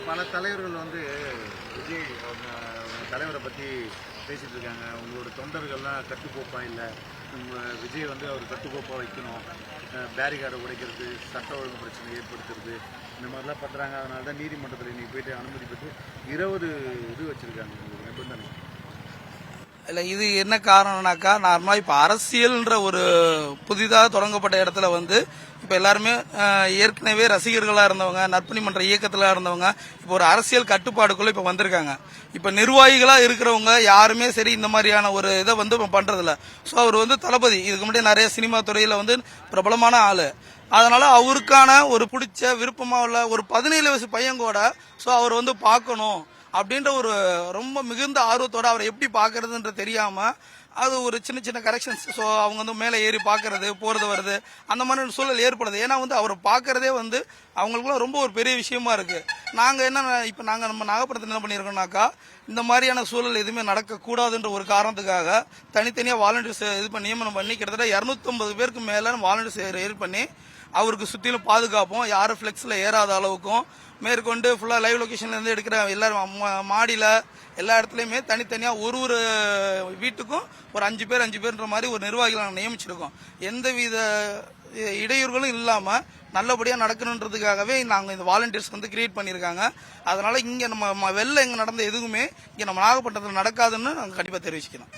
பல தலைவர்கள் விஜய் தலைவரை பற்றி பேசிட்டு இருக்காங்க. உங்களோட தொண்டர்கள்லாம் கட்டுக்கோப்பா இல்லை, விஜய் அவர் கட்டுக்கோப்பாக வைக்கணும், பேரிகார்டை உடைக்கிறது, சட்ட ஒழுங்கு பிரச்சனை ஏற்படுத்துறது, இந்த மாதிரிலாம் பண்ணுறாங்க. அதனால தான் நீதிமன்றத்தில் இன்றைக்கி போயிட்டு அனுமதி பெற்று 20 இது வச்சுருக்காங்க உங்களுக்கு நிபந்தனை. இல்லை, இது என்ன காரணம்னாக்கா, நார்மலாக இப்போ அரசியல்ன்ற ஒரு புதிதாக தொடங்கப்பட்ட இடத்துல இப்போ எல்லாருமே ஏற்கனவே ரசிகர்களாக இருந்தவங்க, நற்பணி மன்ற இயக்கத்தில் இருந்தவங்க இப்போ ஒரு அரசியல் கட்டுப்பாடுக்குள்ளே இப்போ வந்திருக்காங்க. இப்போ நிர்வாகிகளாக இருக்கிறவங்க யாருமே சரி இந்த மாதிரியான ஒரு இதை இப்போ பண்ணுறதில்ல. ஸோ அவர் தளபதி, இதுக்கு முன்னாடி நிறைய சினிமா துறையில் பிரபலமான ஆள். அதனால அவருக்கான ஒரு பிடிச்ச விருப்பமாக உள்ள ஒரு 17 வயசு பையன் கூட ஸோ அவர் பார்க்கணும் அப்படின்ற ஒரு ரொம்ப மிகுந்த ஆர்வத்தோட அவரை எப்படி பார்க்கறதுன்ற தெரியாமல் அது ஒரு சின்ன சின்ன கரெக்ஷன்ஸ். ஸோ அவங்க மேலே ஏறி பார்க்கறது, போகிறது வருது, அந்த மாதிரி சூழல் ஏற்படுது. ஏன்னா அவரை பார்க்கறதே அவங்களுக்குள்ள ரொம்ப ஒரு பெரிய விஷயமா இருக்கு. நாங்கள் இப்போ நம்ம நாகப்பட்டினத்தில் என்ன பண்ணியிருக்கோம்னாக்கா, இந்த மாதிரியான சூழல் எதுவுமே நடக்கக்கூடாதுன்ற ஒரு காரணத்துக்காக தனித்தனியாக வாலண்டியர்ஸ் நியமனம் பண்ணி கிட்டத்தட்ட 250 பேருக்கு மேலே வாலண்டியர்ஸ் ஏறி பண்ணி அவருக்கு சுற்றிலும் பாதுகாப்போம், யாரும் ஃப்ளெக்ஸில் ஏறாத அளவுக்கும் மேற்கொண்டு ஃபுல்லாக லைவ் லொக்கேஷன்லேருந்து எடுக்கிற எல்லாரும் மாடியில் எல்லா இடத்துலையுமே தனித்தனியாக ஒரு வீட்டுக்கும் ஒரு 5 பேர்ன்ற மாதிரி ஒரு நிர்வாகிகளை நாங்கள் நியமிச்சிருக்கோம். எந்தவித இடையூறுகளும் இல்லாமல் நல்லபடியாக நடக்கணுன்றதுக்காகவே நாங்கள் இந்த வாலண்டியர்ஸ் கிரியேட் பண்ணியிருக்காங்க. அதனால் இங்கே நம்ம வெளில எங்கே நடந்த எதுவுமே இங்கே நம்ம நாகப்பட்டினத்தில் நடக்காதுன்னு நாங்கள் கண்டிப்பாக தெரிவிச்சுக்கிறோம்.